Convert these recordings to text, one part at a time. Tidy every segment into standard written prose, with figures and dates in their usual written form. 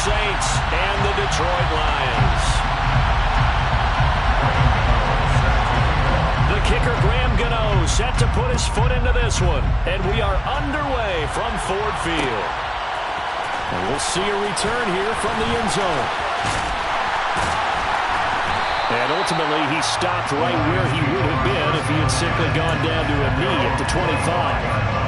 Saints and the Detroit Lions. The kicker, Graham Gano, set to put his foot into this one. And we are underway from Ford Field. And we'll see a return here from the end zone. And ultimately, he stopped right where he would have been if he had simply gone down to a knee at the 25.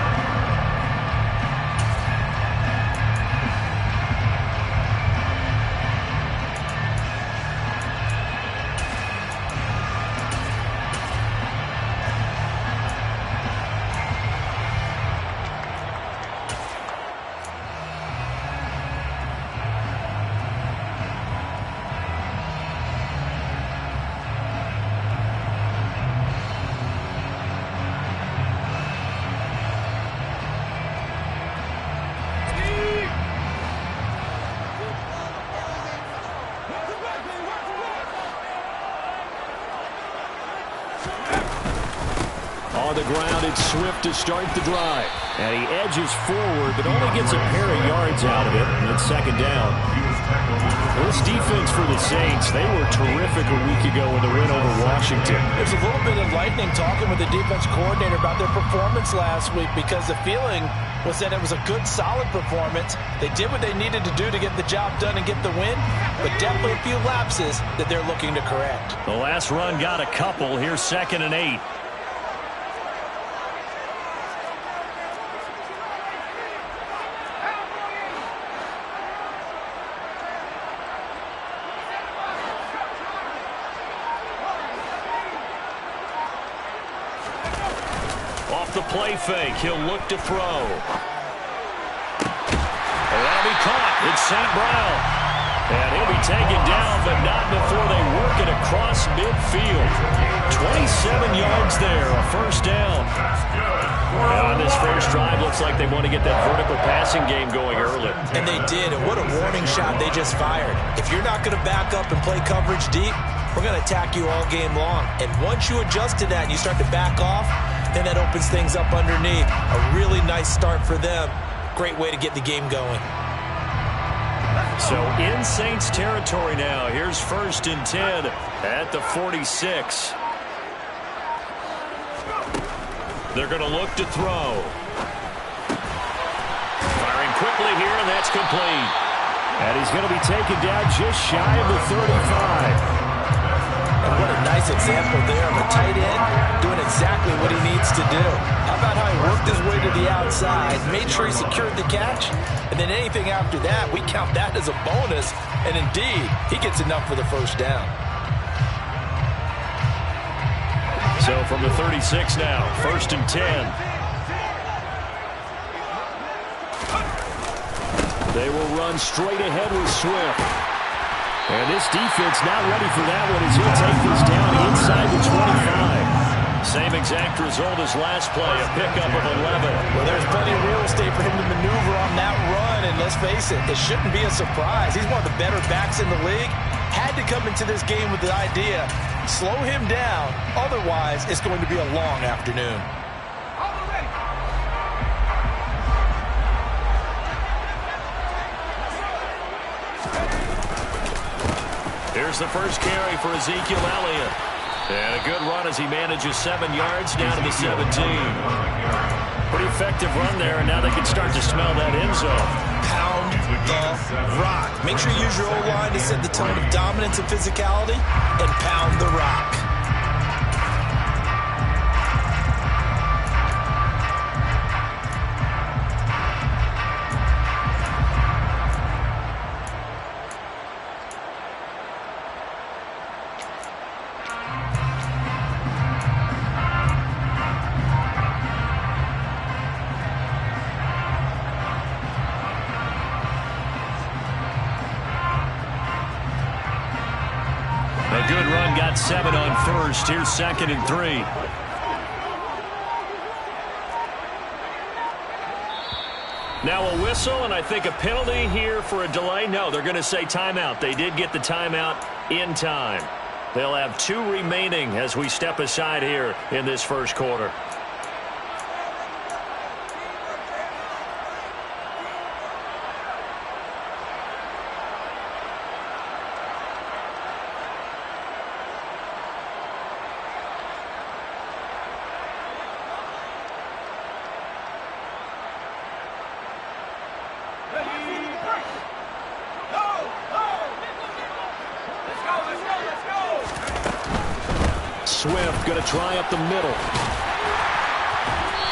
On the ground, it's Swift to start the drive. And he edges forward, but only gets a pair of yards out of it. And it's second down. This defense for the Saints, they were terrific a week ago in the win over Washington. There's a little bit of lightning talking with the defense coordinator about their performance last week, because the feeling was that it was a good, solid performance. They did what they needed to do to get the job done and get the win, but definitely a few lapses that they're looking to correct. The last run got a couple. Here's 2nd and 8. The play fake. He'll look to throw. That'll be caught. It's St. Brown. And he'll be taken down, but not before they work it across midfield. 27 yards there, a first down. On this first drive, looks like they want to get that vertical passing game going early. And they did, and what a warning shot they just fired. If you're not going to back up and play coverage deep, we're going to attack you all game long. And once you adjust to that and you start to back off, then that opens things up underneath. A really nice start for them. Great way to get the game going. So in Saints territory now. Here's 1st and 10 at the 46. They're going to look to throw. Firing quickly here, and that's complete. And he's going to be taken down just shy of the 35. And what a nice example there of a tight end doing exactly what he needs to do. How about how he worked his way to the outside, made sure he secured the catch, and then anything after that, we count that as a bonus. And indeed, he gets enough for the first down. So from the 36 now, 1st and 10. They will run straight ahead with Swift. And this defense not ready for that one as he'll take this down inside the 25. Same exact result as last play, a pickup of 11. Well, there's plenty of real estate for him to maneuver on that run, and let's face it, it shouldn't be a surprise. He's one of the better backs in the league. Had to come into this game with the idea, slow him down, otherwise it's going to be a long afternoon. Here's the first carry for Ezekiel Elliott. And a good run as he manages 7 yards down to the 17. Pretty effective run there, and now they can start to smell that end zone. Pound the rock. Make sure you use your O-line to set the tone of dominance and physicality, and pound the rock. A good run, got 7 on first. Here's 2nd and 3. Now a whistle, and I think a penalty here for a delay. No, they're going to say timeout. They did get the timeout in time. They'll have 2 remaining as we step aside here in this first quarter. Swift going to try up the middle.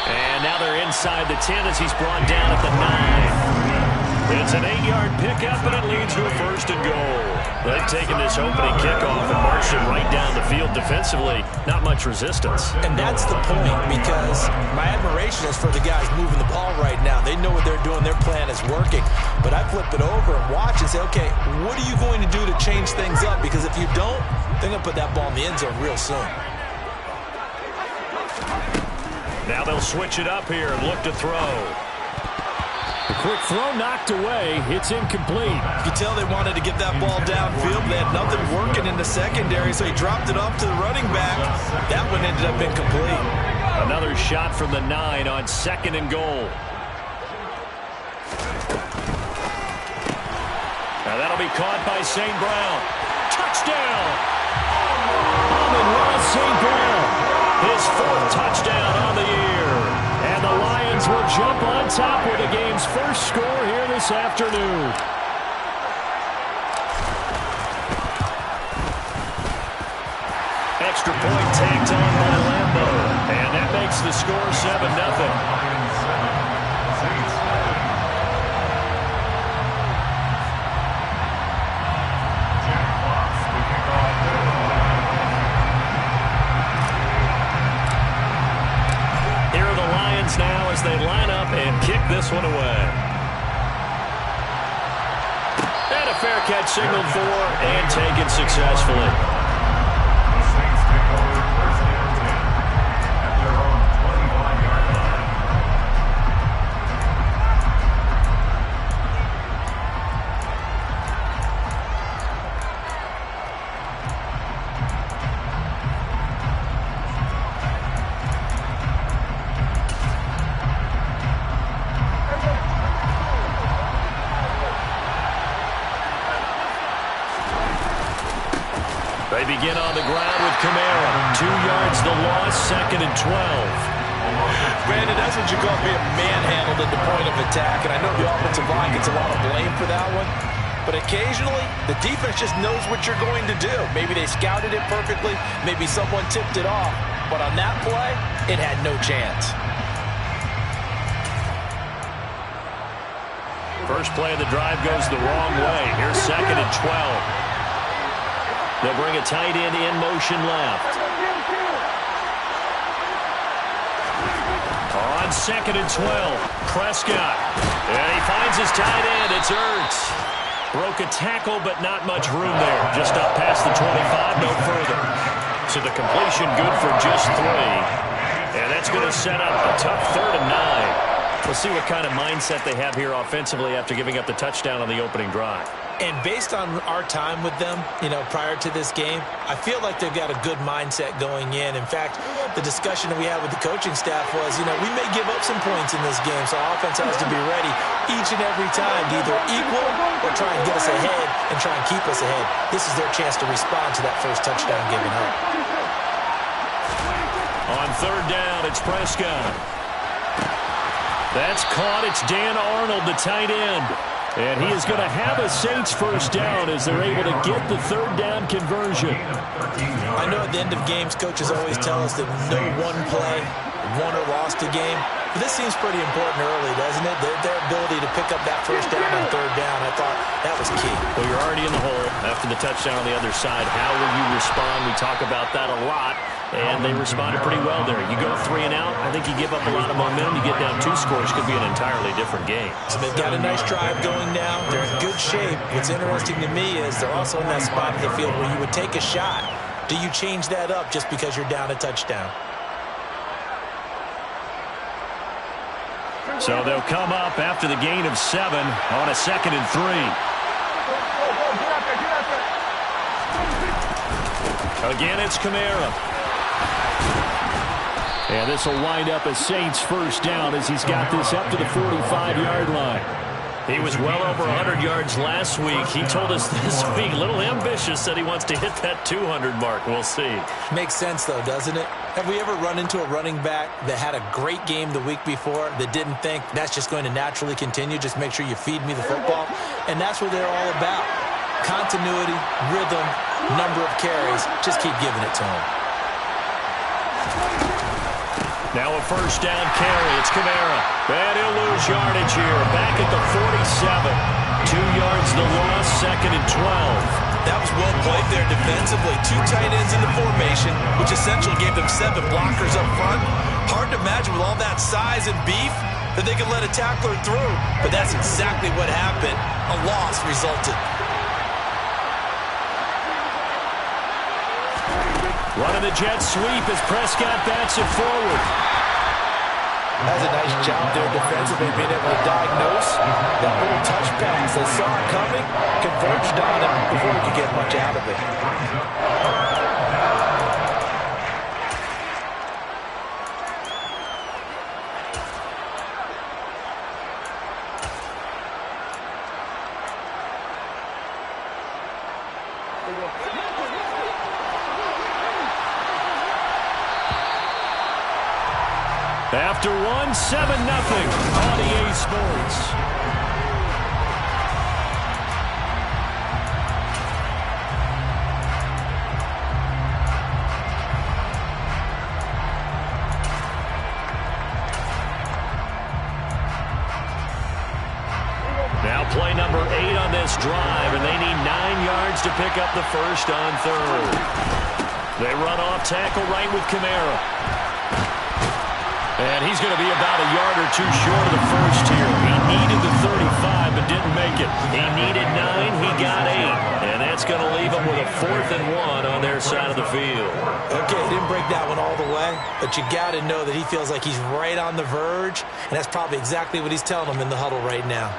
And now they're inside the 10 as he's brought down at the 9. It's an 8-yard pickup, and it leads to a 1st and goal. They've taken this opening kickoff and marched it right down the field defensively. Not much resistance. And that's the point, because my admiration is for the guys moving the ball right now. They know what they're doing. Their plan is working. But I flip it over and watch and say, okay, what are you going to do to change things up? Because if you don't, they're going to put that ball in the end zone real soon. Now they'll switch it up here and look to throw. The quick throw knocked away. It's incomplete. You can tell they wanted to get that ball downfield. They had nothing working in the secondary, so he dropped it off to the running back. That one ended up incomplete. Another shot from the 9 on 2nd and goal. Now that'll be caught by St. Brown. Touchdown! Amon-Ra St. Brown. His 4th touchdown on the year. And the Lions will jump on top with the game's first score here this afternoon. Extra point tacked on by Lambo. And that makes the score 7-0. Now as they line up and kick this one away. And a fair catch signaled for and taken successfully. They begin on the ground with Kamara. 2 yards the loss, 2nd and 12. Brandon, that's what you call being manhandled at the point of attack. And I know the offensive line gets a lot of blame for that one. But occasionally, the defense just knows what you're going to do. Maybe they scouted it perfectly. Maybe someone tipped it off. But on that play, it had no chance. First play of the drive goes the wrong way. Here's 2nd and 12. They'll bring a tight end in motion left. On 2nd and 12, Prescott. And he finds his tight end. It's Ertz. Broke a tackle, but not much room there. Just up past the 25, no further. So the completion good for just 3. And that's going to set up a tough 3rd and 9. We'll see what kind of mindset they have here offensively after giving up the touchdown on the opening drive. And based on our time with them, prior to this game, I feel like they've got a good mindset going in. In fact, the discussion that we had with the coaching staff was, we may give up some points in this game, so our offense has to be ready each and every time to either equal or try and get us ahead and try and keep us ahead. This is their chance to respond to that first touchdown given up. On 3rd down, it's Prescott. That's caught. It's Dan Arnold, the tight end. And he is going to have a Saints first down as they're able to get the 3rd down conversion. I know at the end of games, coaches always tell us that no one play won or lost a game. But this seems pretty important early, doesn't it? Their ability to pick up that first down on 3rd down, I thought that was key. Well, you're already in the hole after the touchdown on the other side. How will you respond? We talk about that a lot. And they responded pretty well there. You go 3 and out, I think you give up a lot of momentum. You get down 2 scores, could be an entirely different game. So they've got a nice drive going now. They're in good shape. What's interesting to me is they're also in that spot of the field where you would take a shot. Do you change that up just because you're down a touchdown? So they'll come up after the gain of 7 on a 2nd and 3. Again, it's Kamara. And this will wind up a Saints first down as he's got this up to the 45-yard line. He was well over 100 yards last week. He told us this week, a little ambitious, said he wants to hit that 200 mark. We'll see. Makes sense, though, doesn't it? Have we ever run into a running back that had a great game the week before that didn't think that's just going to naturally continue? Just make sure you feed me the football. And that's what they're all about. Continuity, rhythm, number of carries. Just keep giving it to them. Now a first down carry. It's Kamara. And he'll lose yardage here. Back at the 47. 2 yards the loss, 2nd and 12. That was well played there defensively. 2 tight ends in the formation, which essentially gave them 7 blockers up front. Hard to imagine with all that size and beef that they could let a tackler through. But that's exactly what happened. A loss resulted. Running the jet sweep as Prescott bats it forward. That's a nice job there defensively, being able to diagnose that little touch pass. They saw it coming, converged on him before he could get much out of it. After 1, 7-0 on EA Sports. Now play number 8 on this drive, and they need 9 yards to pick up the first on 3rd. They run off tackle right with Kamara. And he's going to be about a yard or 2 short of the first here. He needed the 35, but didn't make it. He needed 9, he got 8. And that's going to leave him with a 4th and 1 on their side of the field. Okay, he didn't break that one all the way, but you got to know that he feels like he's right on the verge, and that's probably exactly what he's telling them in the huddle right now.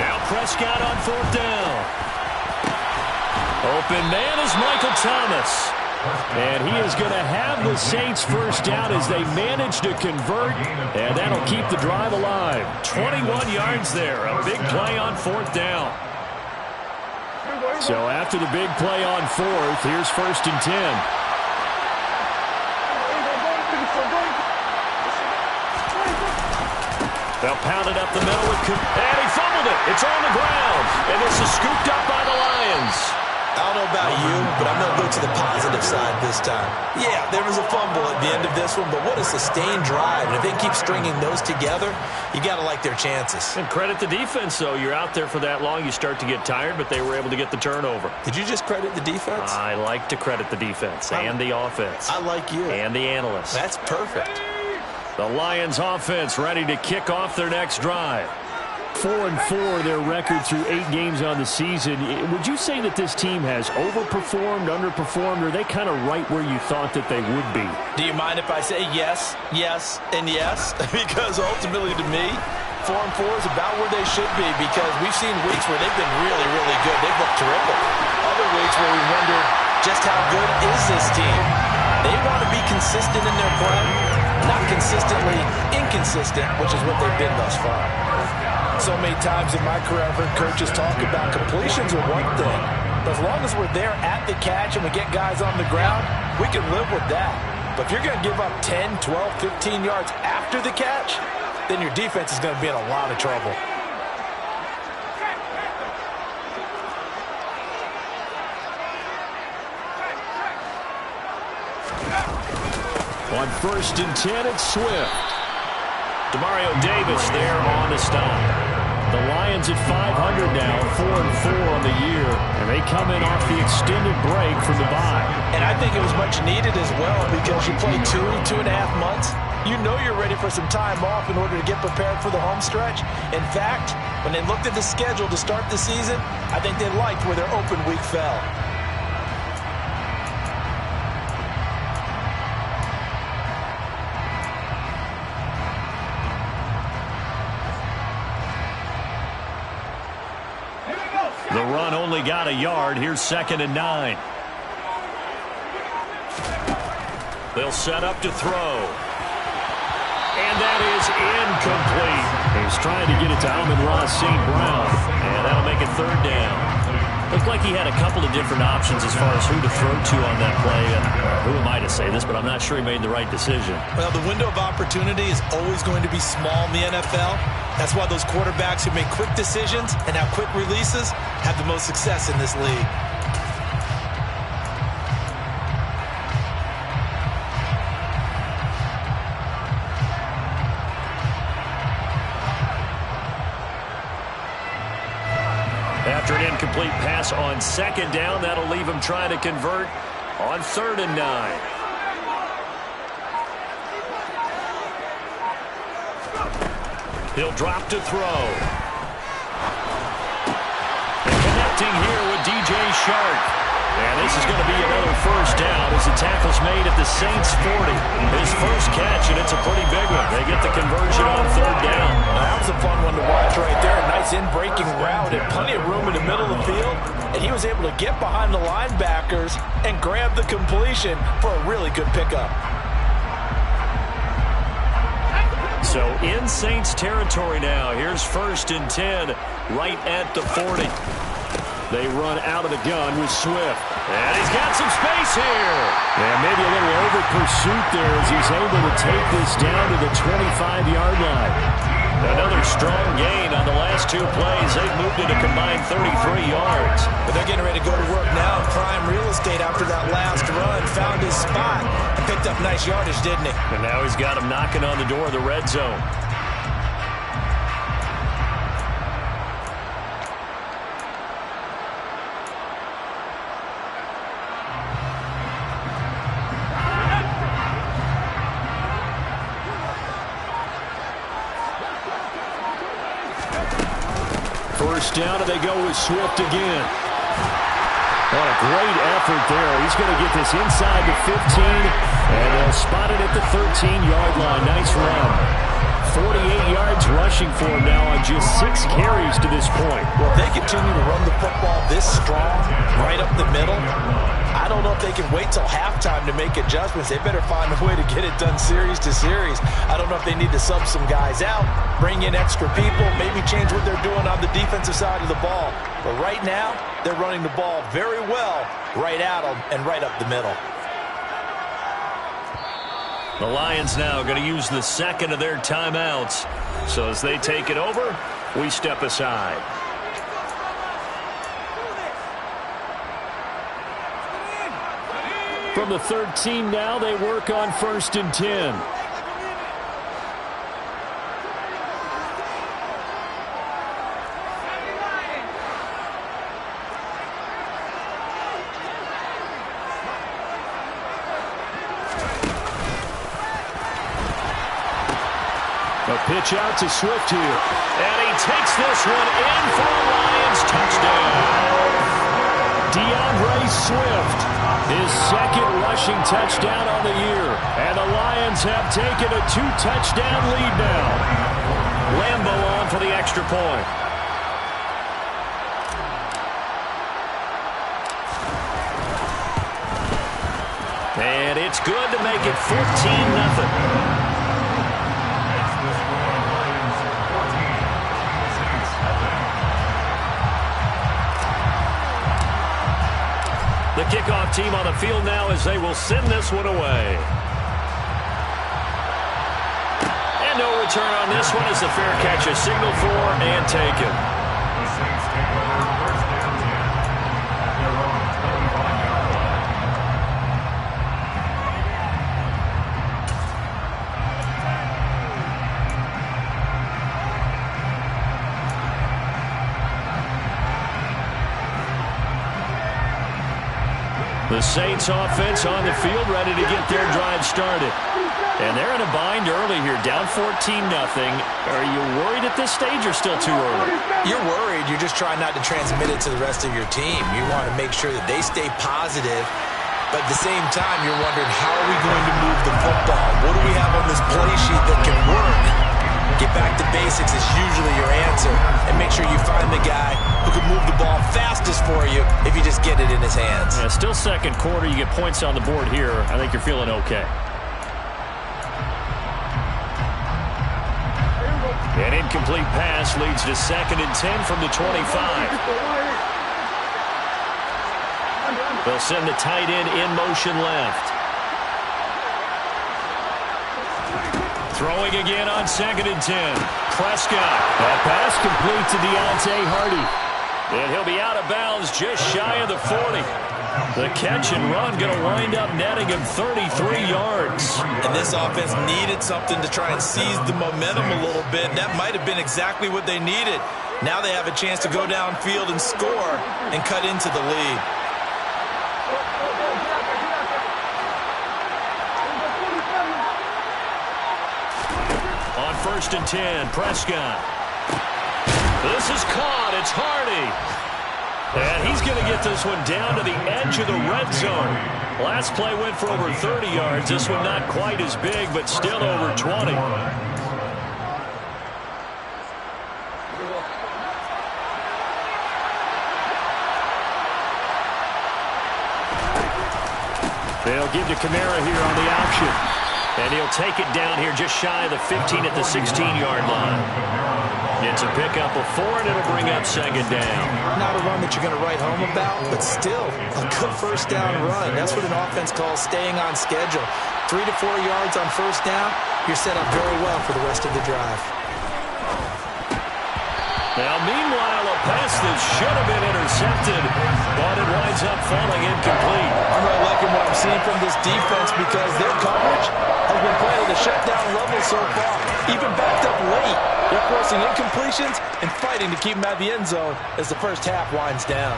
Now Prescott on 4th down. Open man is Michael Thomas. And he is going to have the Saints first down as they manage to convert. And that'll keep the drive alive. 21 yards there. A big play on 4th down. So after the big play on 4th, here's 1st and 10. They'll pound it up the middle with and he fumbled it. It's on the ground. And this is scooped up by the Lions. I don't know about you, but I'm going to go to the positive side this time. Yeah, there was a fumble at the end of this one, but what a sustained drive. And if they keep stringing those together, you got to like their chances. And credit the defense, though. You're out there for that long, you start to get tired, but they were able to get the turnover. Did you just credit the defense? I like to credit the defense and the offense. I like you. And the analysts. That's perfect. The Lions offense ready to kick off their next drive. 4-4 their record through 8 games on the season. Would you say that this team has overperformed, underperformed, or are they kind of right where you thought that they would be? Do you mind if I say yes, yes, and yes? Because ultimately to me, 4-4 is about where they should be, because we've seen weeks where they've been really, really good. They've looked terrific. Other weeks where we wonder just how good is this team. They want to be consistent in their play, not consistently inconsistent, which is what they've been thus far. So many times in my career, I've heard coaches talk about completions are one thing. But as long as we're there at the catch and we get guys on the ground, we can live with that. But if you're going to give up 10, 12, 15 yards after the catch, then your defense is going to be in a lot of trouble. On 1st and 10, it's Swift. Demario Davis there on the stop. The Lions at 500 now, 4-4 on the year, and they come in off the extended break from the bye. And I think it was much needed as well, because you play 2.5 months. You know you're ready for some time off in order to get prepared for the home stretch. In fact, when they looked at the schedule to start the season, I think they liked where their open week fell. The run only got a yard. Here's 2nd and 9. They'll set up to throw. And that is incomplete. He's trying to get it to Amon-Ra St. Brown. And that'll make it third down. Looked like he had a couple of different options as far as who to throw to on that play. Who am I to say this, but I'm not sure he made the right decision. Well, the window of opportunity is always going to be small in the NFL. That's why those quarterbacks who make quick decisions and have quick releases have the most success in this league. After an incomplete pass on second down, that'll leave him trying to convert on 3rd and 9. He'll drop to throw. And connecting here with DJ Shark. And this is going to be another first down as the tackle's made at the Saints 40. His first catch, and it's a pretty big one. They get the conversion on 3rd down. Now, that was a fun one to watch right there. A nice in-breaking route and plenty of room in the middle of the field. And he was able to get behind the linebackers and grab the completion for a really good pickup. So in Saints territory now. Here's 1st and 10 right at the 40. They run out of the gun with Swift. And he's got some space here. And maybe a little over pursuit there as he's able to take this down to the 25-yard line. Another strong gain on the last 2 plays. They've moved it a combined 33 yards. But they're getting ready to go to work now. Prime real estate after that last run. Found his spot and picked up nice yardage, didn't he? And now he's got him knocking on the door of the red zone. First down, and they go with Swift again. What a great effort there. He's going to get this inside the 15, and they'll spot it at the 13-yard line. Nice run. 48 yards rushing for him now on just 6 carries to this point. Well, if they continue to run the football this strong, right up the middle, I don't know if they can wait till halftime to make adjustments. They better find a way to get it done series to series. I don't know if they need to sub some guys out, bring in extra people, maybe change what they're doing on the defensive side of the ball. But right now, they're running the ball very well right at them and right up the middle. The Lions now going to use the second of their timeouts. So as they take it over, we step aside. From the 13 now, they work on 1st and 10. A pitch out to Swift here. And he takes this one in for a Lions touchdown. DeAndre Swift, his 2nd rushing touchdown on the year. And the Lions have taken a 2-touchdown lead now. Lambeau on for the extra point. And it's good to make it 14-0. The kickoff team on the field now as they will send this one away. And no return on this one as the fair catch is signaled for and taken. The Saints offense on the field ready to get their drive started. And they're in a bind early here, down 14-0. Are you worried at this stage or still too early? You're worried. You're just trying not to transmit it to the rest of your team. You want to make sure that they stay positive. But at the same time, you're wondering, how are we going to move the football? What do we have on this play sheet that can work? Get back to basics is usually your answer. And make sure you find the guy who can move the ball fastest for you if you just get it in his hands. Yeah, still 2nd quarter. You get points on the board here. I think you're feeling okay. An incomplete pass leads to 2nd and 10 from the 25. They'll send the tight end in motion left. Throwing again on 2nd and 10. Prescott. That pass complete to Deontay Hardy. And he'll be out of bounds just shy of the 40. The catch and run going to wind up netting him 33 yards. And this offense needed something to try and seize the momentum a little bit. That might have been exactly what they needed. Now they have a chance to go downfield and score and cut into the lead. On 1st and 10, Prescott. This is caught. It's Hardy. And he's going to get this one down to the edge of the red zone. Last play went for over 30 yards. This one not quite as big, but still over 20. They'll give to Kamara here on the option. And he'll take it down here just shy of the 15 at the 16-yard line. It's a pickup of 4, and it'll bring up 2nd down. Not a run that you're going to write home about, but still a good first down run. That's what an offense calls staying on schedule. 3 to 4 yards on first down, you're set up very well for the rest of the drive. Now, meanwhile, a pass that should have been intercepted, but it winds up falling incomplete. I'm really liking what I'm seeing from this defense because their coverage has been playing at a shutdown level so far. Even backed up late, they're forcing incompletions and fighting to keep them out of the end zone as the first half winds down.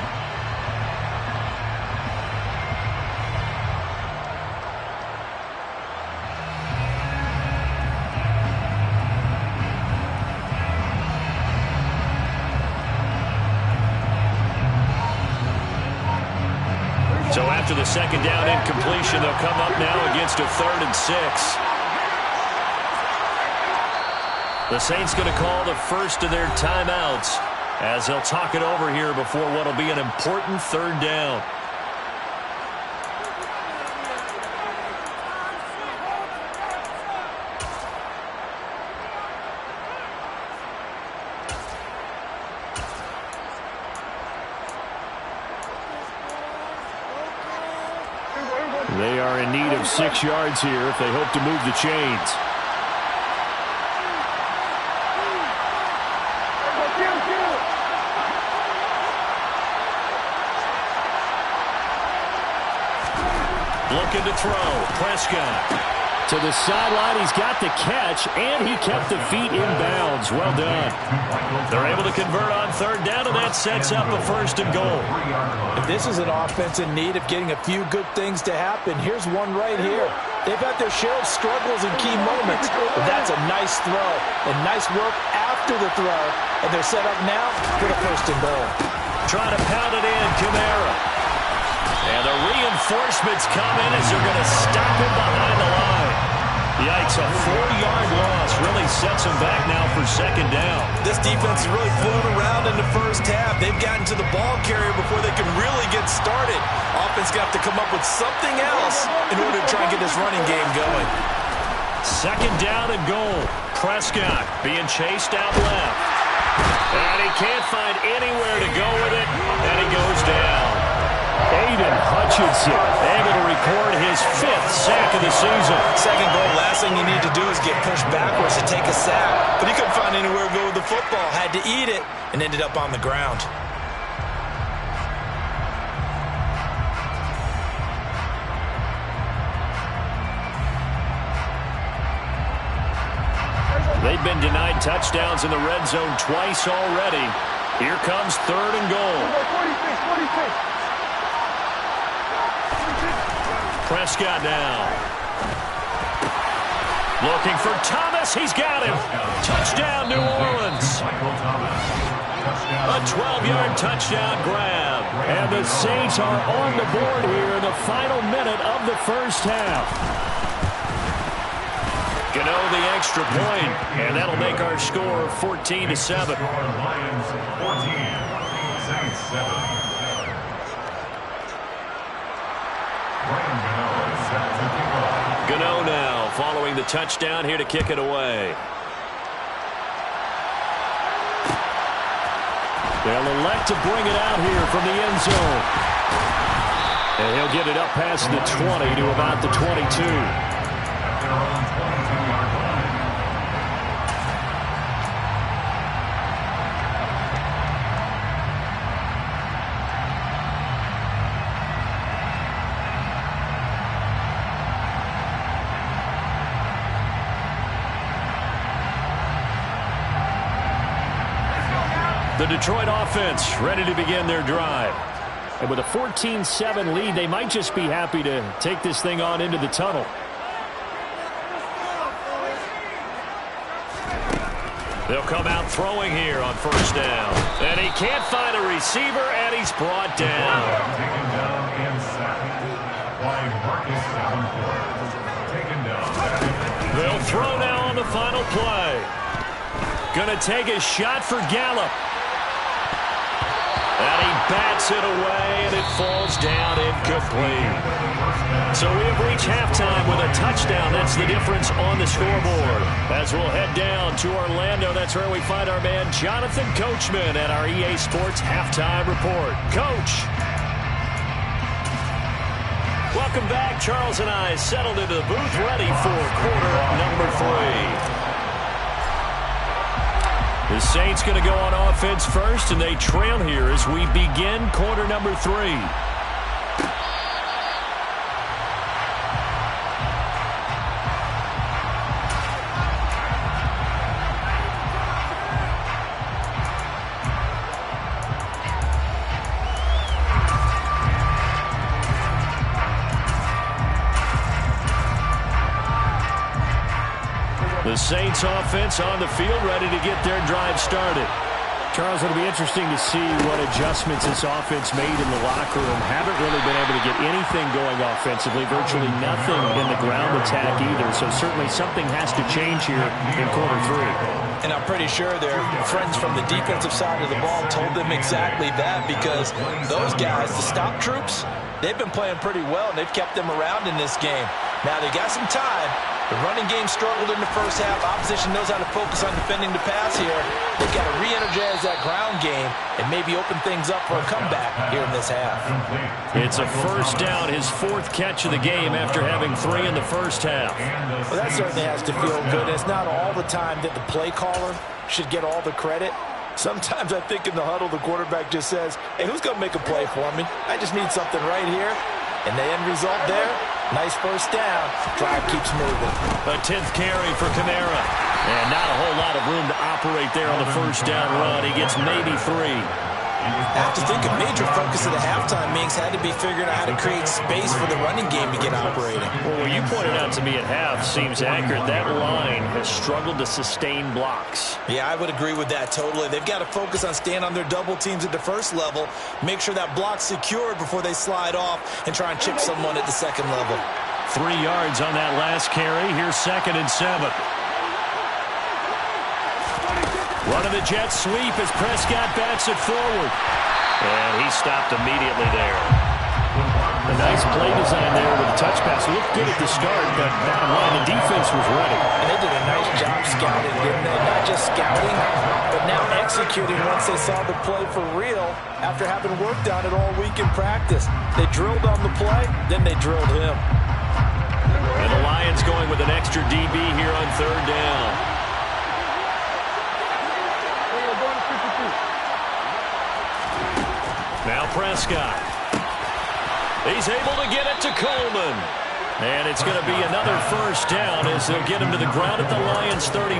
So after the 2nd down incompletion, they'll come up now against a 3rd and 6. The Saints going to call the first of their timeouts as they'll talk it over here before what will be an important 3rd down. They are in need of 6 yards here if they hope to move the chains. Looking to throw. Prescott. To the sideline, he's got the catch, and he kept the feet in bounds. Well done. They're able to convert on 3rd down, and that sets up a 1st and goal. If this is an offense in need of getting a few good things to happen, here's one right here. They've had their share of struggles in key moments, but that's a nice throw and nice work after the throw, and they're set up now for the 1st and goal. Trying to pound it in, Kamara. And the reinforcements come in as they're going to stop him behind the line. Yikes, a 4-yard loss really sets them back now for 2nd down. This defense is really flown around in the first half. They've gotten to the ball carrier before they can really get started. Offense got to come up with something else in order to try and get this running game going. 2nd down and goal. Prescott being chased out left. And he can't find anywhere to go with it, and he goes down. Aiden Hutchinson able to record his 5th sack of the season. 2nd goal, last thing you need to do is get pushed backwards to take a sack. But he couldn't find anywhere to go with the football. Had to eat it and ended up on the ground. They've been denied touchdowns in the red zone twice already. Here comes 3rd and goal. 46. Prescott now. Looking for Thomas. He's got him. Touchdown, New Orleans. A 12-yard touchdown grab. And the Saints are on the board here in the final minute of the first half. Gano the extra point, and that'll make our score 14-7. Lions 14, Saints 7. Gano now following the touchdown here to kick it away. They'll elect to bring it out here from the end zone. And he'll get it up past the 20 to about the 22. The Detroit offense ready to begin their drive. And with a 14-7 lead, they might just be happy to take this thing on into the tunnel. They'll come out throwing here on first down. And he can't find a receiver, and he's brought down. Taken down inside by Marcus Davenport. Taken down. They'll throw now on the final play. Gonna take a shot for Gallup. And he bats it away, and it falls down incomplete. So we have reached halftime with a touchdown. That's the difference on the scoreboard. As we'll head down to Orlando, that's where we find our man Jonathan Coachman at our EA Sports Halftime Report. Coach. Welcome back. Charles and I settled into the booth, ready for quarter number 3. The Saints going to go on offense first, and they trail here as we begin quarter number 3. The Saints offense on the field, ready to get their drive started. Charles, it'll be interesting to see what adjustments this offense made in the locker room. Haven't really been able to get anything going offensively, virtually nothing in the ground attack either. So certainly something has to change here in quarter 3. And I'm pretty sure their friends from the defensive side of the ball told them exactly that, because those guys, the stop troops, they've been playing pretty well, and they've kept them around in this game. Now they got some time. The running game struggled in the first half. Opposition knows how to focus on defending the pass here. They've got to re-energize that ground game and maybe open things up for a comeback here in this half. It's a first down, his 4th catch of the game after having 3 in the first half. Well, that certainly has to feel good. It's not all the time that the play caller should get all the credit. Sometimes I think in the huddle, the quarterback just says, hey, who's going to make a play for me? I just need something right here. And the end result there, nice first down. Drive keeps moving. A 10th carry for Kamara. And not a whole lot of room to operate there on the first down run. He gets maybe 3. I have to think a major focus of the halftime meetings had to be figuring out how to create space for the running game to get operating. Well, what you pointed out to me at half seems accurate. That line has struggled to sustain blocks. Yeah, I would agree with that totally. They've got to focus on staying on their double teams at the first level, make sure that block's secured before they slide off and try and chip someone at the second level. 3 yards on that last carry. Here's 2nd and 7. Running the jet sweep as Prescott bats it forward. And he stopped immediately there. A nice play design there with a touch pass. Looked good at the start, but bottom line, the defense was ready. And they did a nice job scouting, didn't they? Not just scouting, but now executing once they saw the play for real after having worked on it all week in practice. They drilled on the play, then they drilled him. And the Lions going with an extra DB here on 3rd down. Now Prescott. He's able to get it to Coleman. And it's going to be another first down as they'll get him to the ground at the Lions' 39.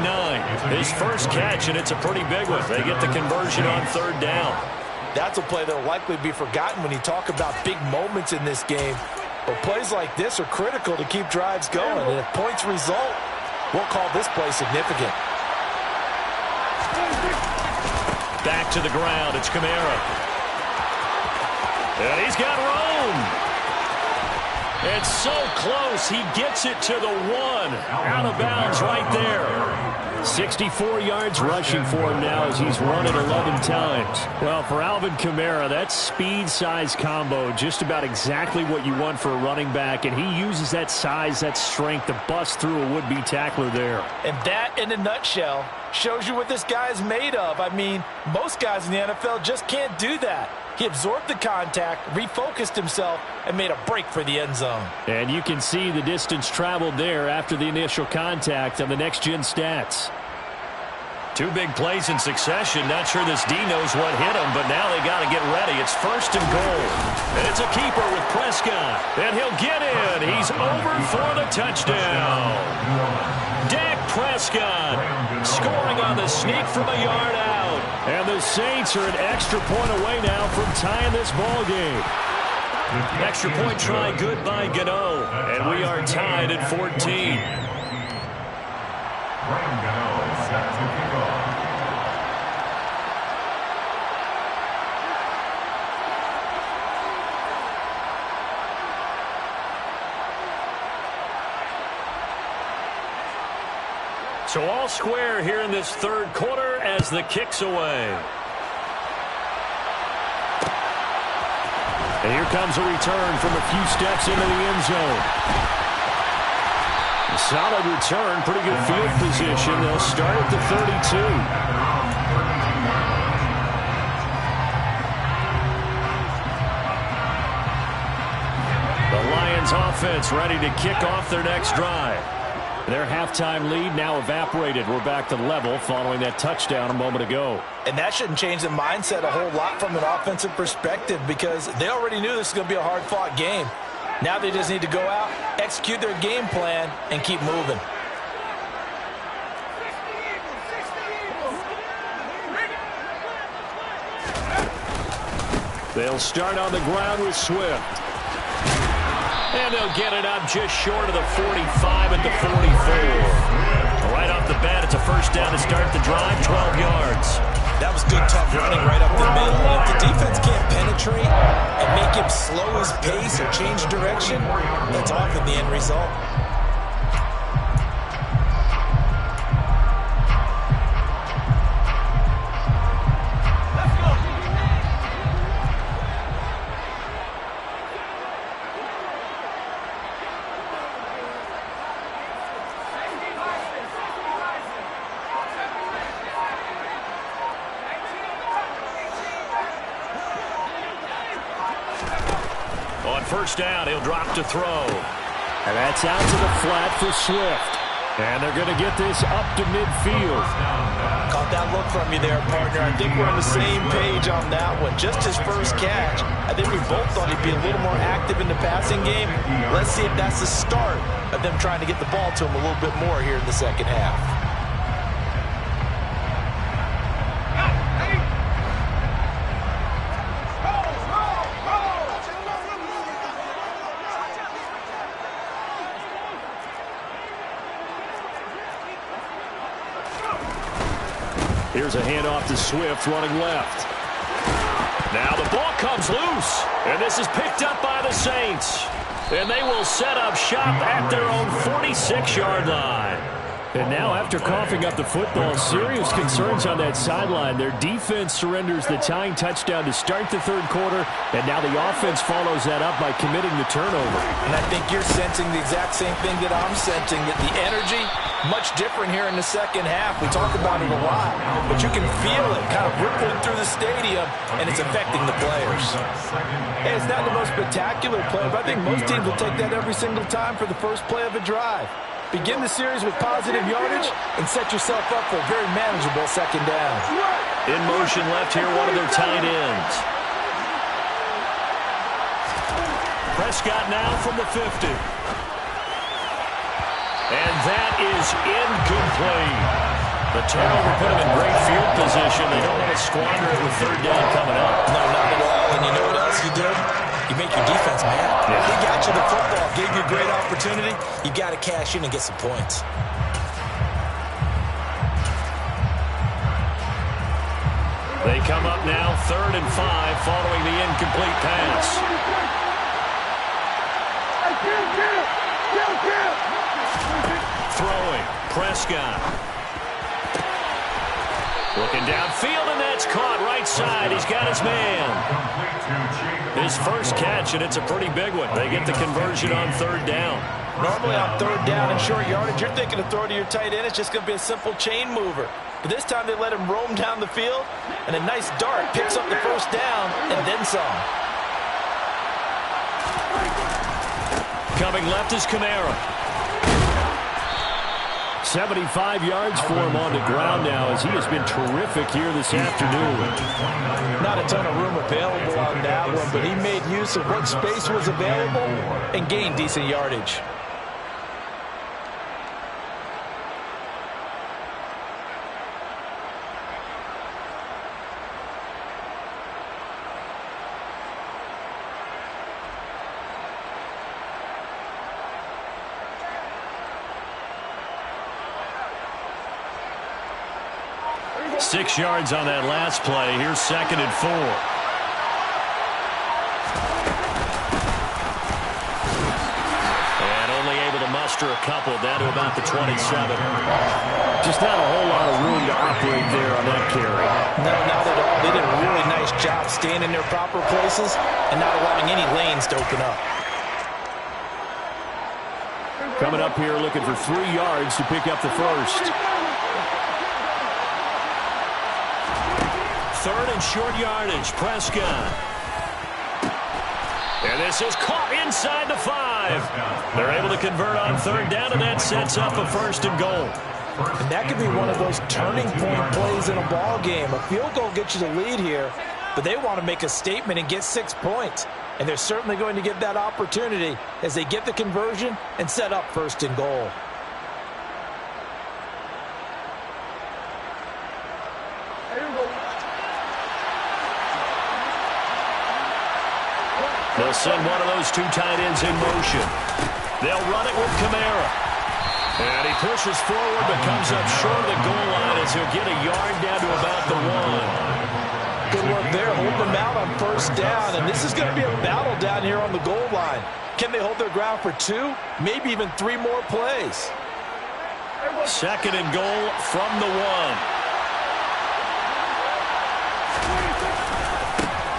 His first catch, and it's a pretty big one. They get the conversion on 3rd down. That's a play that will likely be forgotten when you talk about big moments in this game. But plays like this are critical to keep drives going. And if points result, we'll call this play significant. Back to the ground. It's Kamara. And he's got room. It's so close. He gets it to the 1. Out of bounds right there. 64 yards rushing for him now as he's run it 11 times. Well, for Alvin Kamara, that speed-size combo, just about exactly what you want for a running back, and he uses that size, that strength to bust through a would-be tackler there. And that, in a nutshell, shows you what this guy is made of. I mean, most guys in the NFL just can't do that. He absorbed the contact, refocused himself, and made a break for the end zone. And you can see the distance traveled there after the initial contact on the next-gen stats. 2 big plays in succession. Not sure this D knows what hit him, but now they got to get ready. It's 1st and goal. And it's a keeper with Prescott. And he'll get in. He's over for the touchdown. Dak Prescott scoring on the sneak from a yard out. And the Saints are an extra point away now from tying this ball game. Extra point try good by Gano. And we are tied at 14. So all square here in this 3rd quarter as the kick's away. And here comes a return from a few steps into the end zone. A solid return, pretty good field position. They'll start at the 32. The Lions offense ready to kick off their next drive. Their halftime lead now evaporated. We're back to level following that touchdown a moment ago. And that shouldn't change the mindset a whole lot from an offensive perspective because they already knew this was going to be a hard-fought game. Now they just need to go out, execute their game plan, and keep moving. They'll start on the ground with Swift. And they'll get it up just short of the 45 at the 44. Right off the bat, it's a 1st down to start the drive, 12 yards. That was good, tough running right up the middle. And if the defense can't penetrate and make him slow his pace or change direction, that's often the end result. On 1st down, he'll drop to throw. And that's out to the flat for Swift. And they're going to get this up to midfield. Caught that look from you there, partner. I think we're on the same page on that one. Just his first catch. I think we both thought he'd be a little more active in the passing game. Let's see if that's the start of them trying to get the ball to him a little bit more here in the 2nd half. Here's a handoff to Swift running left. Now the ball comes loose. And this is picked up by the Saints. And they will set up shop at their own 46-yard line. And now after coughing up the football, serious concerns on that sideline. Their defense surrenders the tying touchdown to start the 3rd quarter. And now the offense follows that up by committing the turnover. And I think you're sensing the exact same thing that I'm sensing, that the energy much different here in the 2nd half. We talk about it a lot, but you can feel it kind of rippling through the stadium, and it's affecting the players. Hey, it's not the most spectacular play, but I think most teams will take that every single time for the first play of a drive. Begin the series with positive yardage and set yourself up for a very manageable 2nd down. In motion left here, one of their tight ends. Prescott now from the 50. And that is incomplete. The turnover put them in great field position. They don't want to squander it with 3rd down coming up. No, not at all. And you know what else you did? You make your defense mad. Yeah. They got you the football, gave you a great opportunity. You got to cash in and get some points. They come up now 3rd and 5 following the incomplete pass. Throwing, Prescott. Looking downfield, and that's caught right side. He's got his man. His first catch, and it's a pretty big one. They get the conversion on third down. Normally on third down and short yardage, you're thinking to throw to your tight end. It's just going to be a simple chain mover. But this time they let him roam down the field, and a nice dart picks up the first down and then some. Coming left is M.I.A. 75 yards for him on the ground now, as he has been terrific here this afternoon. Not a ton of room available on that one, but he made use of what space was available and gained decent yardage. Six yards on that last play. Here's 2nd and 4. And only able to muster a couple down to about the 27. Just not a whole lot of room to operate there on that carry. No, not at all. They did a really nice job staying in their proper places and not allowing any lanes to open up. Coming up here looking for 3 yards to pick up the first. 3rd and short yardage, Prescott. And this is caught inside the 5. They're able to convert on third down, and that sets up a 1st and goal. And that could be one of those turning point plays in a ball game. A field goal gets you the lead here, but they want to make a statement and get 6 points. And they're certainly going to get that opportunity as they get the conversion and set up 1st and goal. They'll send one of those 2 tight ends in motion. They'll run it with M.I.A. And he pushes forward but comes up short of the goal line as he'll get a yard down to about the 1. Good work there, holding them out on 1st down. And this is going to be a battle down here on the goal line. Can they hold their ground for 2, maybe even 3 more plays? 2nd and goal from the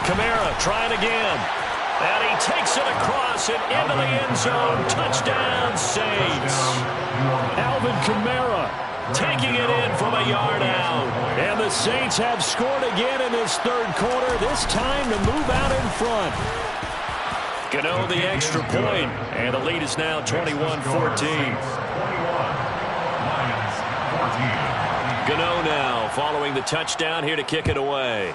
1. M.I.A. trying again. And he takes it across and into the end zone. Touchdown, Saints. Alvin M.I.A. taking it in from a yard out. And the Saints have scored again in this 3rd quarter, this time to move out in front. Gano the extra point, and the lead is now 21-14. Gano now following the touchdown here to kick it away.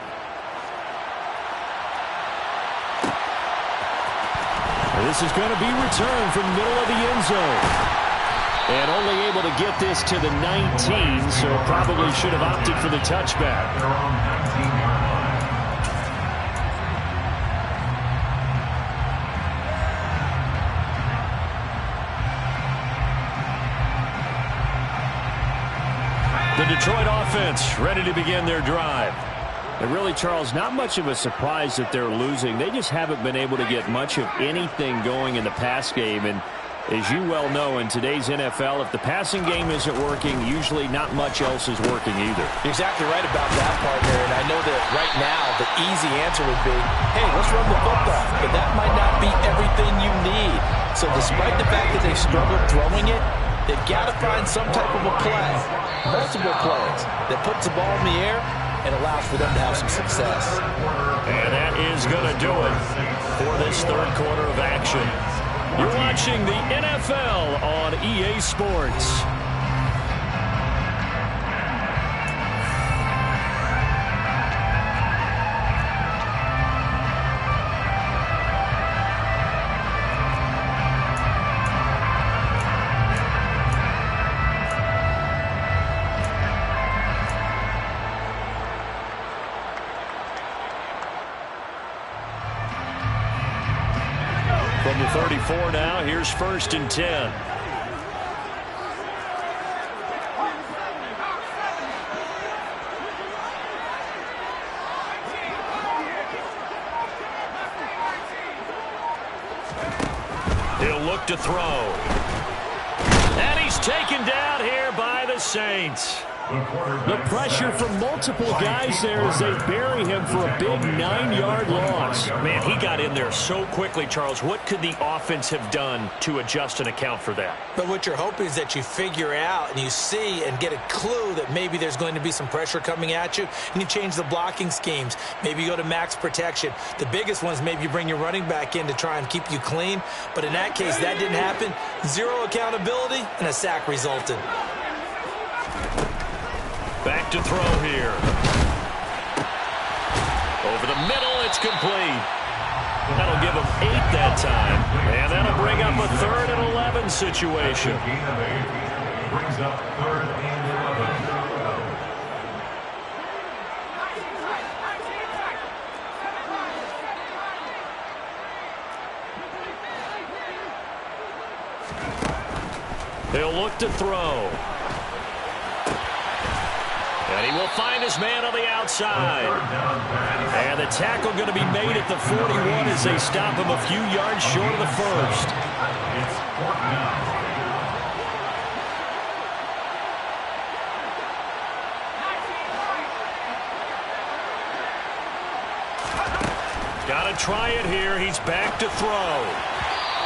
This is going to be returned from the middle of the end zone. And only able to get this to the 19, so probably should have opted for the touchback. The Detroit offense ready to begin their drive. And really, Charles, not much of a surprise that they're losing. They just haven't been able to get much of anything going in the pass game. And as you well know, in today's NFL, if the passing game isn't working, usually not much else is working either. You're exactly right about that, partner. And I know that right now the easy answer would be, hey, let's run the football. But that might not be everything you need. So despite the fact that they struggled throwing it, they've got to find some type of a play, multiple plays, that puts the ball in the air and allows for them to have some success. And that is going to do it for this 3rd quarter of action. You're watching the NFL on EA Sports. From the 34 now, here's 1st and 10. He'll look to throw. And he's taken down here by the Saints. The pressure from multiple guys there as they bury him for a big 9-yard loss. Man, he got in there so quickly, Charles. What could the offense have done to adjust and account for that? But what you're hoping is that you figure out and you see and get a clue that maybe there's going to be some pressure coming at you, and you change the blocking schemes. Maybe you go to max protection. The biggest one is maybe you bring your running back in to try and keep you clean. But in that case, that didn't happen. Zero accountability, and a sack resulted. Back to throw here. Over the middle, it's complete. That'll give him 8 that time. And that'll bring up a 3rd and 11 situation. Brings up 3rd and 11. He'll look to throw. And he will find his man on the outside. And the tackle going to be made at the 41 as they stop him a few yards short of the first. It's 4th down. Got to try it here. He's back to throw.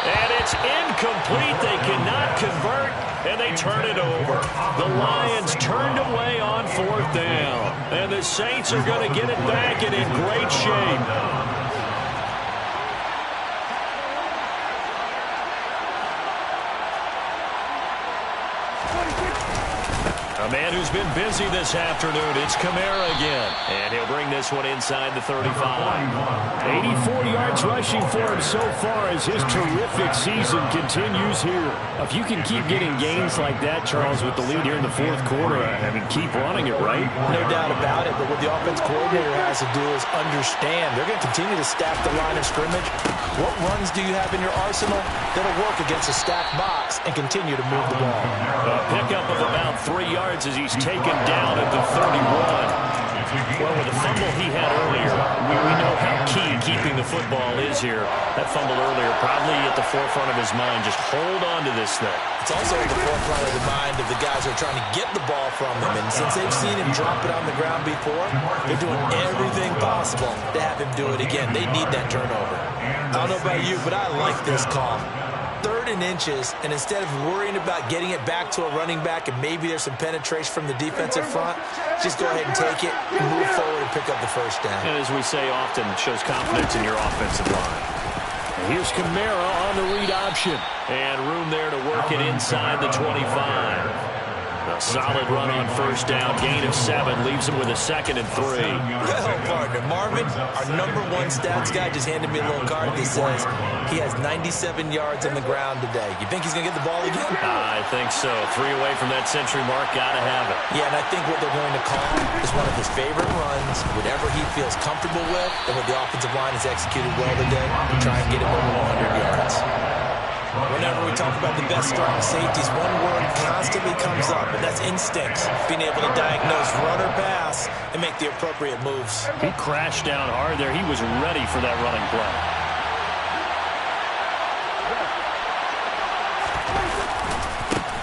And it's incomplete. They cannot convert, and they turn it over. The Lions turned away on 4th down. And the Saints are going to get it back and in great shape. A man who's been busy this afternoon, it's M.I.A again. And he'll bring this one inside the 35. 84 yards rushing for him so far as his terrific season continues here. If you can keep getting gains like that, Charles, with the lead here in the 4th quarter, I mean, keep running it, right? No doubt about it, but what the offense coordinator has to do is understand. They're going to continue to stack the line of scrimmage. What runs do you have in your arsenal that'll work against a stacked box and continue to move the ball? A pickup of about 3 yards as he's taken down at the 31. Well, with the fumble he had earlier, we know how key keeping the football is here. That fumble earlier probably at the forefront of his mind. Just hold on to this thing. It's also at the forefront of the mind of the guys who are trying to get the ball from him. And since they've seen him drop it on the ground before, they're doing everything possible to have him do it again. They need that turnover. I don't know about you, but I like this call. 3rd and inches, and instead of worrying about getting it back to a running back and maybe there's some penetration from the defensive front, just go ahead and take it, move forward, and pick up the 1st down. And as we say often, it shows confidence in your offensive line. Here's M.I.A on the read option. And room there to work it inside the 25. A solid run on 1st down. Gain of 7 leaves him with a 2nd and 3. Well, partner, Marvin, our #1 stats guy just handed me a little card that says he has 97 yards on the ground today. You think he's going to get the ball again? I think so. 3 away from that century mark. Got to have it. Yeah, and I think what they're going to call is one of his favorite runs, whatever he feels comfortable with, and what the offensive line has executed well today, try and get him over 100 yards. Whenever we talk about the best strong safeties, one word constantly comes up, and that's instincts. Being able to diagnose run or pass and make the appropriate moves. He crashed down hard there. He was ready for that running play.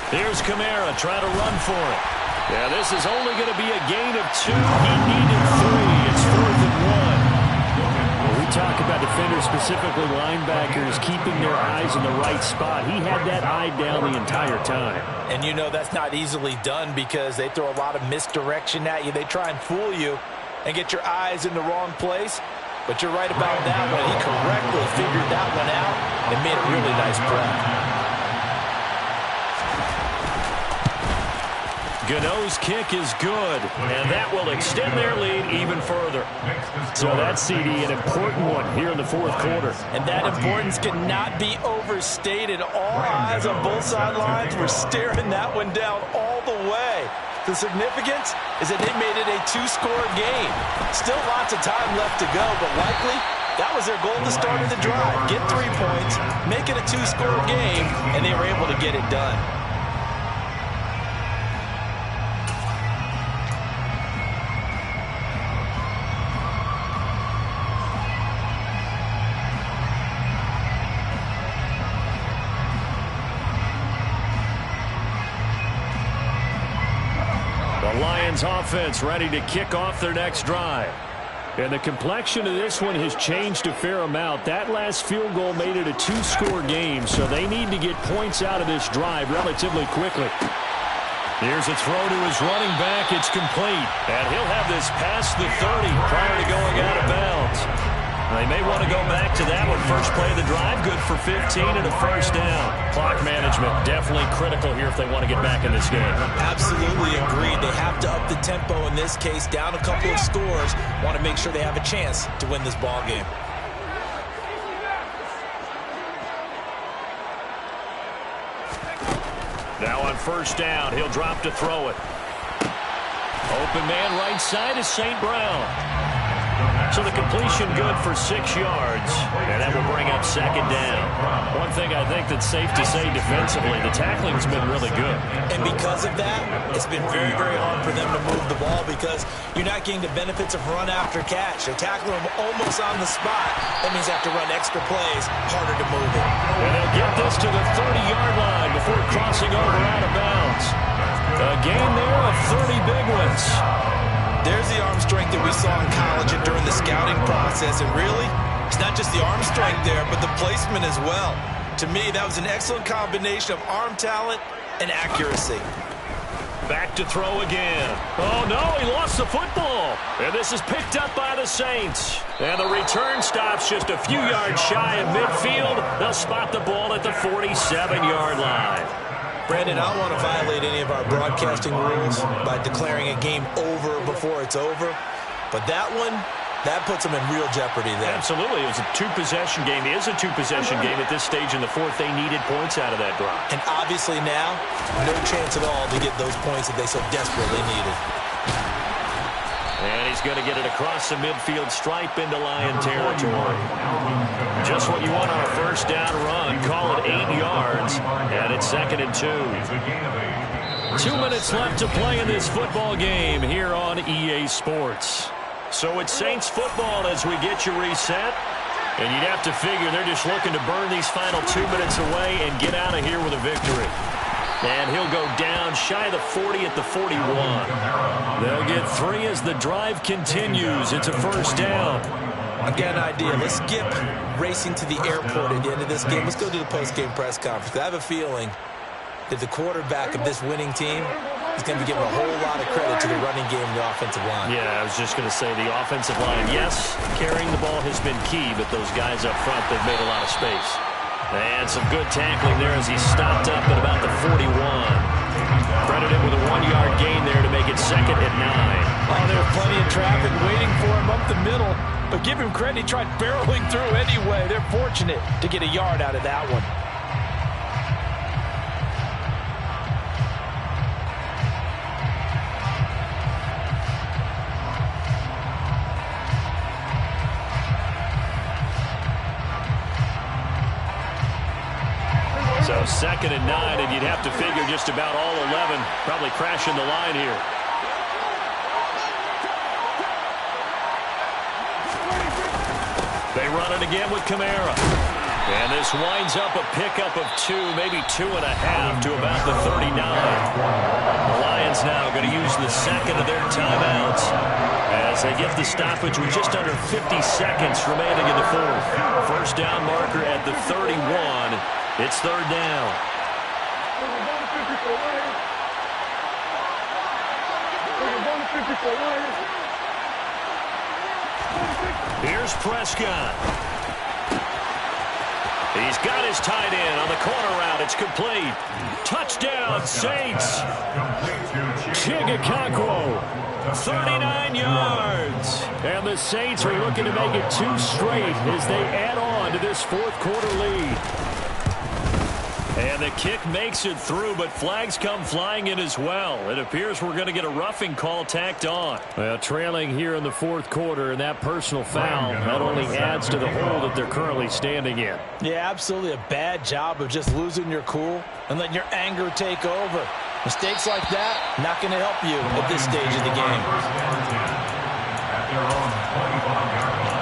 Here's M.I.A trying to run for it. Yeah, this is only going to be a gain of 2. He needed 3. It's 4th and 1. We talk about defenders, specifically linebackers, keeping their eyes in the right spot. He had that eye down the entire time. And you know that's not easily done because they throw a lot of misdirection at you. They try and fool you and get your eyes in the wrong place. But you're right about that one. He correctly figured that one out and made a really nice play. Gano's kick is good, and that will extend their lead even further. So that CD, an important one here in the 4th quarter. And that importance cannot be overstated. All eyes on both sidelines were staring that one down all the way. The significance is that they made it a 2-score game. Still lots of time left to go, but likely that was their goal to start of the drive. Get 3 points, make it a 2-score game, and they were able to get it done. Lions offense ready to kick off their next drive. And the complexion of this one has changed a fair amount. That last field goal made it a two-score game, so they need to get points out of this drive relatively quickly. Here's a throw to his running back. It's complete. And he'll have this past the 30 prior to going out of bounds. They may want to go back to that one. First play of the drive, good for 15 and a first down. Clock management definitely critical here if they want to get back in this game. Absolutely agreed. They have to up the tempo in this case, down a couple of scores. Want to make sure they have a chance to win this ball game. Now on first down, he'll drop to throw it. Open man right side is St. Brown. So the completion good for 6 yards, and that will bring up second down. One thing I think that's safe to say defensively, the tackling's been really good. And because of that, it's been very, very hard for them to move the ball because you're not getting the benefits of run after catch. They're tackling them almost on the spot. That means they have to run extra plays, harder to move it. And they'll get this to the 30-yard line before crossing over out of bounds. A gain there of 30 big ones. There's the arm strength that we saw in college and during the scouting process. And really, it's not just the arm strength there, but the placement as well. To me, that was an excellent combination of arm talent and accuracy. Back to throw again. Oh, no, he lost the football. And this is picked up by the Saints. And the return stops just a few yards shy of midfield. They'll spot the ball at the 47-yard line. Brandon, I don't want to violate any of our broadcasting rules by declaring a game over before it's over. But that one, that puts them in real jeopardy there. Absolutely. It was a two-possession game. It is a two-possession game at this stage in the fourth. They needed points out of that drive. And obviously now, no chance at all to get those points that they so desperately needed. And he's going to get it across the midfield stripe into Lion territory. Just what you want on a first down run. Call it 8 yards. And it's 2nd and 2. 2 minutes left to play in this football game here on EA Sports. So it's Saints football as we get you reset. And you'd have to figure they're just looking to burn these final 2 minutes away and get out of here with a victory. And he'll go down shy of the 40 at the 41. They'll get 3 as the drive continues. It's a first down. I've got an idea. Let's skip racing to the airport at the end of this game. Let's go to the post-game press conference. I have a feeling that the quarterback of this winning team is going to be giving a whole lot of credit to the running game and the offensive line. Yeah, I was just going to say the offensive line, yes, carrying the ball has been key, but those guys up front, they've made a lot of space. And some good tackling there as he stopped up at about the 41. Credited with a 1-yard gain there to make it 2nd and 9. Oh, there's plenty of traffic waiting for him up the middle. But give him credit, he tried barreling through anyway. They're fortunate to get a yard out of that one. So 2nd and 9, and you'd have to figure just about all 11 probably crashing the line here. They run it again with Kamara. And this winds up a pickup of 2, maybe 2.5 to about the 39. The Lions now going to use the second of their timeouts as they get the stoppage with just under 50 seconds remaining in the fourth. First down marker at the 31. It's 3rd down. Here's Prescott. He's got his tight end on the corner route. It's complete. Touchdown, Saints. Chigakakwo, 39 yards. And the Saints are looking to make it 2 straight as they add on to this fourth quarter lead. And the kick makes it through, but flags come flying in as well. It appears we're going to get a roughing call tacked on. Well, trailing here in the fourth quarter, and that personal foul not only adds to the hole that they're currently standing in. Yeah, absolutely a bad job of just losing your cool and letting your anger take over. Mistakes like that, not going to help you at this stage of the game. At their own 25-yard line.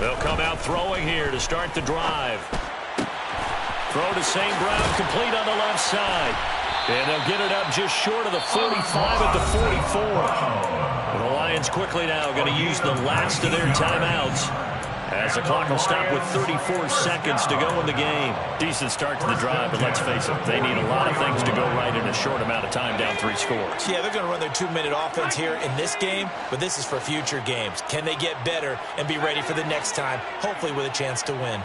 They'll come out throwing here to start the drive. Throw to St. Brown, complete on the left side. And they'll get it up just short of the 45 at the 44. And the Lions quickly now going to use the last of their timeouts, as the clock will stop with 34 seconds to go in the game. Decent start to the drive, but let's face it, they need a lot of things to go right in a short amount of time, down 3 scores. Yeah, they're going to run their 2-minute offense here in this game, but this is for future games. Can they get better and be ready for the next time, hopefully with a chance to win?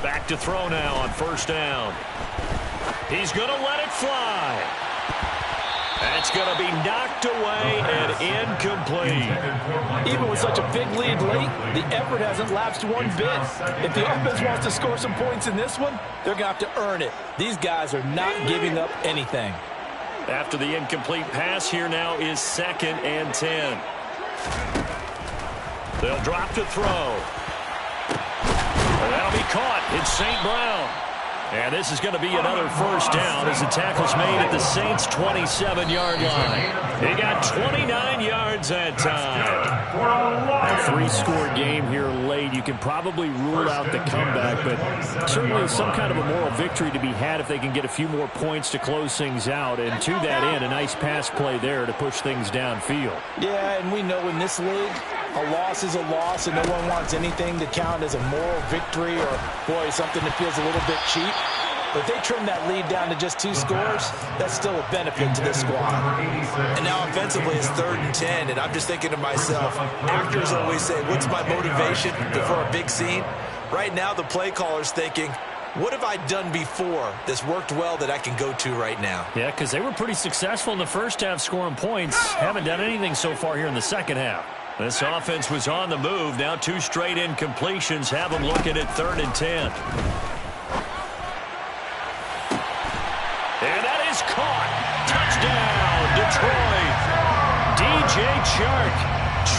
Back to throw now on first down. He's going to let it fly. That's going to be knocked away and incomplete. Even with such a big lead late, the effort hasn't lapsed one bit. If the offense wants to score some points in this one, they're going to have to earn it. These guys are not giving up anything. After the incomplete pass, here now is 2nd and 10. They'll drop to throw. That'll be caught. It's St. Brown. And this is going to be another first down as the tackle's made at the Saints' 27-yard line. He got 29 yards that time. A 3-score game here late. You can probably rule out the comeback, but certainly some kind of a moral victory to be had if they can get a few more points to close things out. And to that end, a nice pass play there to push things downfield. Yeah, and we know in this league, a loss is a loss, and no one wants anything to count as a moral victory or, boy, something that feels a little bit cheap. But if they trim that lead down to just 2 scores, that's still a benefit to this squad. And now offensively it's 3rd and 10, and I'm just thinking to myself, actors always say, what's my motivation before a big scene? Right now the play caller's thinking, what have I done before that's worked well that I can go to right now? Yeah, because they were pretty successful in the first half scoring points. Haven't done anything so far here in the second half. This offense was on the move. Now 2 straight incompletions have them looking at 3rd and 10. And that is caught. Touchdown, Detroit. DJ Chark,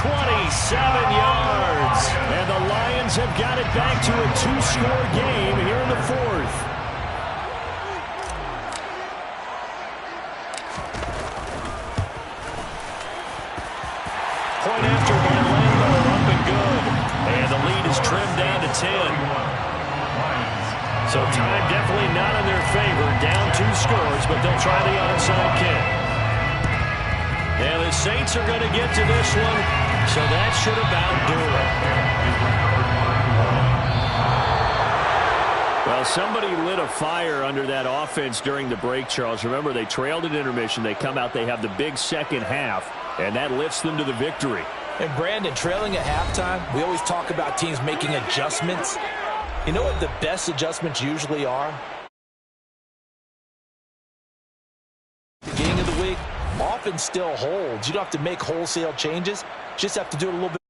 27 yards. And the Lions have got it back to a 2-score game here in the 4th. Point after by Lambo, up and good. And the lead is trimmed down to 10. So time definitely not in their favor. Down 2 scores, but they'll try the onside kick. And the Saints are going to get to this one, so that should about do it. Well, somebody lit a fire under that offense during the break, Charles. Remember, they trailed at intermission. They come out, they have the big second half, and that lifts them to the victory. And Brandon, trailing at halftime, we always talk about teams making adjustments. You know what the best adjustments usually are? Beginning of the week, often still holds. You don't have to make wholesale changes. Just have to do it a little bit.